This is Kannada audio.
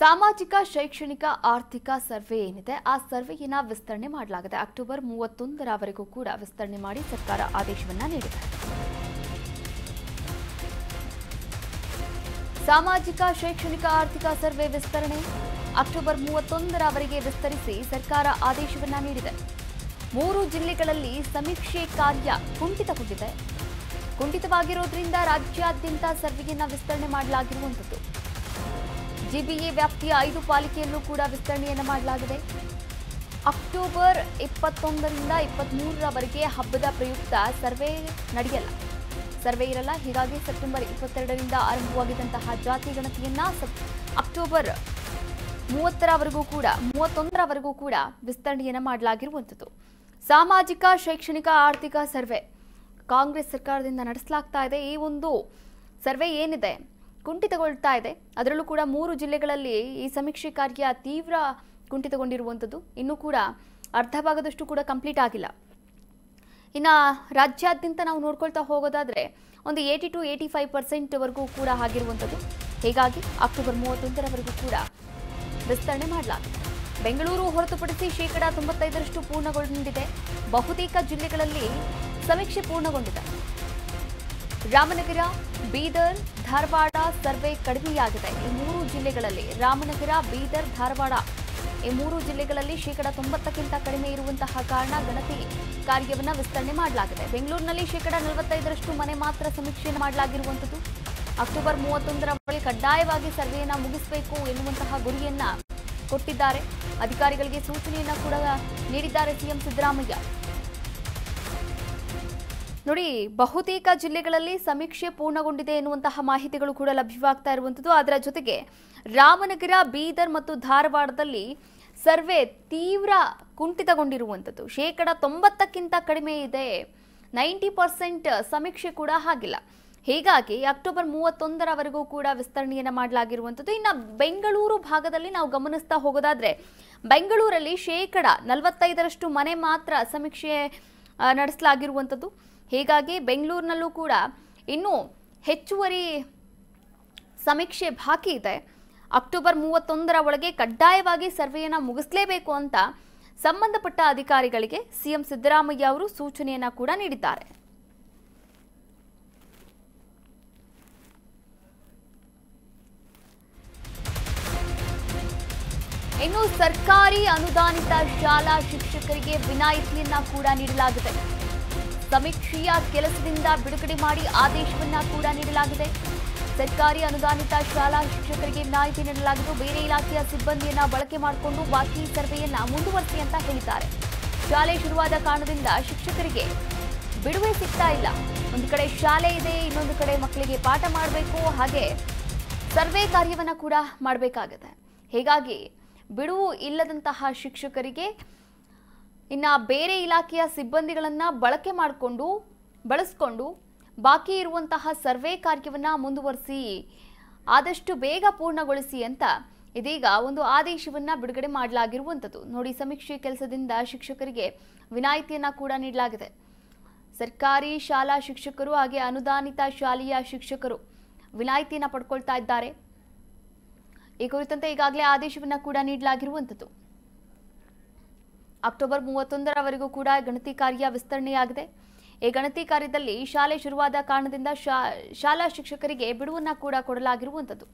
ಸಾಮಾಜಿಕ ಶೈಕ್ಷಣಿಕ ಆರ್ಥಿಕ ಸರ್ವೆ ಏನಿದೆ ಆ ಸರ್ವೆಯನ್ನು ವಿಸ್ತರಣೆ ಮಾಡಲಾಗಿದೆ. ಅಕ್ಟೋಬರ್ 31ರವರೆಗೂ ಕೂಡ ವಿಸ್ತರಣೆ ಮಾಡಿ ಸರ್ಕಾರ ಆದೇಶವನ್ನ ನೀಡಿದೆ. ಸಾಮಾಜಿಕ ಶೈಕ್ಷಣಿಕ ಆರ್ಥಿಕ ಸರ್ವೆ ವಿಸ್ತರಣೆ ಅಕ್ಟೋಬರ್ 31ರವರೆಗೆ ವಿಸ್ತರಿಸಿ ಸರ್ಕಾರ ಆದೇಶವನ್ನ ನೀಡಿದೆ. 3 ಜಿಲ್ಲೆಗಳಲ್ಲಿ ಸಮೀಕ್ಷೆ ಕಾರ್ಯ ಕುಂಠಿತವಾಗಿರೋದ್ರಿಂದ ರಾಜ್ಯಾದ್ಯಂತ ಸರ್ವೆಯನ್ನು ವಿಸ್ತರಣೆ ಮಾಡಲಾಗಿರುವಂಥದ್ದು. ಜಿಬಿಎ ವ್ಯಾಪ್ತಿಯ 5 ಪಾಲಿಕೆಯಲ್ಲೂ ಕೂಡ ವಿಸ್ತರಣೆಯನ್ನು ಮಾಡಲಾಗಿದೆ. ಅಕ್ಟೋಬರ್ 21ರಿಂದ 23ರವರೆಗೆ ಹಬ್ಬದ ಪ್ರಯುಕ್ತ ಸರ್ವೆ ಇರಲ್ಲ. ಹೀಗಾಗಿ ಸೆಪ್ಟೆಂಬರ್ 22ರಿಂದ ಆರಂಭವಾಗಿದ್ದಂತಹ ಜಾತಿ ಗಣತಿಯನ್ನ ಅಕ್ಟೋಬರ್ 31ರವರೆಗೂ ಕೂಡ ವಿಸ್ತರಣೆಯನ್ನು ಮಾಡಲಾಗಿರುವಂಥದ್ದು. ಸಾಮಾಜಿಕ ಶೈಕ್ಷಣಿಕ ಆರ್ಥಿಕ ಸರ್ವೆ ಕಾಂಗ್ರೆಸ್ ಸರ್ಕಾರದಿಂದ ನಡೆಸಲಾಗ್ತಾ ಇದೆ. ಈ ಒಂದು ಸರ್ವೆ ಏನಿದೆ ಕುಂಠಿತಗೊಳ್ತಾ ಇದೆ. ಅದರಲ್ಲೂ ಕೂಡ 3 ಜಿಲ್ಲೆಗಳಲ್ಲಿ ಈ ಸಮೀಕ್ಷೆ ಕಾರ್ಯ ತೀವ್ರ ಕುಂಠಿತಗೊಂಡಿರುವಂಥದ್ದು. ಇನ್ನೂ ಕೂಡ ಅರ್ಧ ಭಾಗದಷ್ಟು ಕೂಡ ಕಂಪ್ಲೀಟ್ ಆಗಿಲ್ಲ. ಇನ್ನು ರಾಜ್ಯಾದ್ಯಂತ ನಾವು ನೋಡ್ಕೊಳ್ತಾ ಹೋಗೋದಾದ್ರೆ ಒಂದು 80 to 85% ವರೆಗೂ ಕೂಡ ಆಗಿರುವಂಥದ್ದು. ಹೀಗಾಗಿ ಅಕ್ಟೋಬರ್ 31ರವರೆಗೂ ಕೂಡ ವಿಸ್ತರಣೆ ಮಾಡಲಾಗಿದೆ. ಬೆಂಗಳೂರು ಹೊರತುಪಡಿಸಿ 95% ಪೂರ್ಣಗೊಂಡಿದೆ. ಬಹುತೇಕ ಜಿಲ್ಲೆಗಳಲ್ಲಿ ಸಮೀಕ್ಷೆ ಪೂರ್ಣಗೊಂಡಿದೆ. ರಾಮನಗರ, ಬೀದರ್, ಧಾರವಾಡ ಸರ್ವೆ ಕಡಿಮೆಯಾಗಿದೆ. ಈ 3 ಜಿಲ್ಲೆಗಳಲ್ಲಿ ರಾಮನಗರ, ಬೀದರ್, ಧಾರವಾಡ ಈ 3 ಜಿಲ್ಲೆಗಳಲ್ಲಿ 90%ಕ್ಕಿಂತ ಕಡಿಮೆ ಇರುವಂತಹ ಕಾರಣ ಗಣತಿ ಕಾರ್ಯವನ್ನು ವಿಸ್ತರಣೆ ಮಾಡಲಾಗಿದೆ. ಬೆಂಗಳೂರಿನಲ್ಲಿ 45% ಮನೆ ಮಾತ್ರ ಸಮೀಕ್ಷೆಯನ್ನು ಮಾಡಲಾಗಿರುವಂಥದ್ದು. ಅಕ್ಟೋಬರ್ 31ರವರೆಗೆ ಕಡ್ಡಾಯವಾಗಿ ಸರ್ವೆಯನ್ನು ಮುಗಿಸಬೇಕು ಎನ್ನುವಂತಹ ಗುರಿಯನ್ನ ಕೊಟ್ಟಿದ್ದಾರೆ. ಅಧಿಕಾರಿಗಳಿಗೆ ಸೂಚನೆಯನ್ನ ಕೂಡ ನೀಡಿದ್ದಾರೆ ಸಿಎಂ ಸಿದ್ದರಾಮಯ್ಯ. ನೋಡಿ, ಬಹುತೇಕ ಜಿಲ್ಲೆಗಳಲ್ಲಿ ಸಮೀಕ್ಷೆ ಪೂರ್ಣಗೊಂಡಿದೆ ಎನ್ನುವಂತಹ ಮಾಹಿತಿಗಳು ಕೂಡ ಲಭ್ಯವಾಗ್ತಾ ಇರುವಂಥದ್ದು. ಅದರ ಜೊತೆಗೆ ರಾಮನಗರ, ಬೀದರ್ ಮತ್ತು ಧಾರವಾಡದಲ್ಲಿ ಸರ್ವೆ ತೀವ್ರ ಕುಂಠಿತಗೊಂಡಿರುವಂಥದ್ದು. 90%ಕ್ಕಿಂತ ಕಡಿಮೆ ಇದೆ. 90% ಸಮೀಕ್ಷೆ ಕೂಡ ಆಗಿಲ್ಲ. ಹೀಗಾಗಿ ಅಕ್ಟೋಬರ್ 31ರವರೆಗೂ ಕೂಡ ವಿಸ್ತರಣೆಯನ್ನು ಮಾಡಲಾಗಿರುವಂಥದ್ದು. ಇನ್ನು ಬೆಂಗಳೂರು ಭಾಗದಲ್ಲಿ ನಾವು ಗಮನಿಸ್ತಾ ಹೋಗೋದಾದ್ರೆ ಬೆಂಗಳೂರಲ್ಲಿ 45% ಮನೆ ಮಾತ್ರ ಸಮೀಕ್ಷೆ ನಡೆಸಲಾಗಿರುವಂಥದ್ದು. ಹೀಗಾಗಿ ಬೆಂಗಳೂರಿನಲ್ಲೂ ಕೂಡ ಇನ್ನೂ ಹೆಚ್ಚುವರಿ ಸಮೀಕ್ಷೆ ಬಾಕಿ ಇದೆ. ಅಕ್ಟೋಬರ್ 31ರ ಒಳಗೆ ಕಡ್ಡಾಯವಾಗಿ ಸರ್ವೆಯನ್ನು ಮುಗಿಸಲೇಬೇಕು ಅಂತ ಸಂಬಂಧಪಟ್ಟ ಅಧಿಕಾರಿಗಳಿಗೆ ಸಿಎಂ ಸಿದ್ದರಾಮಯ್ಯ ಅವರು ಸೂಚನೆಯನ್ನ ಕೂಡ ನೀಡಿದ್ದಾರೆ. ಇನ್ನು ಸರ್ಕಾರಿ ಅನುದಾನಿತ ಶಾಲಾ ಶಿಕ್ಷಕರಿಗೆ ವಿನಾಯಿತಿಯನ್ನ ಕೂಡ ನೀಡಲಾಗಿದೆ. ಸಮೀಕ್ಷೆಯ ಕೆಲಸದಿಂದ ಬಿಡುಗಡೆ ಮಾಡಿ ಆದೇಶವನ್ನ ಕೂಡ ನೀಡಲಾಗಿದೆ. ಸರ್ಕಾರಿ ಅನುದಾನಿತ ಶಾಲಾ ಶಿಕ್ಷಕರಿಗೆ ವಿನಾಯಿತಿ ನೀಡಲಾಗಿದ್ದು, ಬೇರೆ ಇಲಾಖೆಯ ಸಿಬ್ಬಂದಿಯನ್ನ ಬಳಕೆ ಮಾಡಿಕೊಂಡು ಬಾಕಿ ಸರ್ವೆಯನ್ನ ಮುಂದುವರಿಸಿ ಅಂತ ಹೇಳಿದ್ದಾರೆ. ಶಾಲೆ ಶುರುವಾದ ಕಾರಣದಿಂದ ಶಿಕ್ಷಕರಿಗೆ ಬಿಡುವೆ ಸಿಗ್ತಾ ಇಲ್ಲ. ಒಂದು ಕಡೆ ಶಾಲೆ ಇದೆ, ಇನ್ನೊಂದು ಕಡೆ ಮಕ್ಕಳಿಗೆ ಪಾಠ ಮಾಡಬೇಕು, ಹಾಗೆ ಸರ್ವೆ ಕಾರ್ಯವನ್ನ ಕೂಡ ಮಾಡಬೇಕಾಗಿದೆ. ಹೀಗಾಗಿ ಬಿಡುವು ಇಲ್ಲದಂತಹ ಶಿಕ್ಷಕರಿಗೆ ಇನ್ನು ಬೇರೆ ಇಲಾಖೆಯ ಸಿಬ್ಬಂದಿಗಳನ್ನು ಬಳಸಿಕೊಂಡು ಬಾಕಿ ಇರುವಂತಹ ಸರ್ವೆ ಕಾರ್ಯವನ್ನು ಮುಂದುವರಿಸಿ ಆದಷ್ಟು ಬೇಗ ಪೂರ್ಣಗೊಳಿಸಿ ಅಂತ ಇದೀಗ ಒಂದು ಆದೇಶವನ್ನು ಬಿಡುಗಡೆ ಮಾಡಲಾಗಿರುವಂಥದ್ದು. ನೋಡಿ, ಸಮೀಕ್ಷೆ ಕೆಲಸದಿಂದ ಶಿಕ್ಷಕರಿಗೆ ವಿನಾಯಿತಿಯನ್ನು ಕೂಡ ನೀಡಲಾಗಿದೆ. ಸರ್ಕಾರಿ ಶಾಲಾ ಶಿಕ್ಷಕರು ಹಾಗೆ ಅನುದಾನಿತ ಶಾಲೆಯ ಶಿಕ್ಷಕರು ವಿನಾಯಿತಿಯನ್ನು ಪಡ್ಕೊಳ್ತಾ ಇದ್ದಾರೆ. ಈ ಕುರಿತಂತೆ ಈಗಾಗಲೇ ಆದೇಶವನ್ನು ಕೂಡ ನೀಡಲಾಗಿರುವಂಥದ್ದು. ಅಕ್ಟೋಬರ್ 31ರವರೆಗೂ ಕೂಡ ಗಣತಿ ಕಾರ್ಯ ವಿಸ್ತರಣೆಯಾಗಿದೆ. ಈ ಗಣತಿ ಕಾರ್ಯದಲ್ಲಿ ಶಾಲೆ ಶುರುವಾದ ಕಾರಣದಿಂದ ಶಾಲಾ ಶಿಕ್ಷಕರಿಗೆ ಬಿಡುವನ್ನ ಕೂಡ ಕೊಡಲಾಗಿರುವಂಥದ್ದು.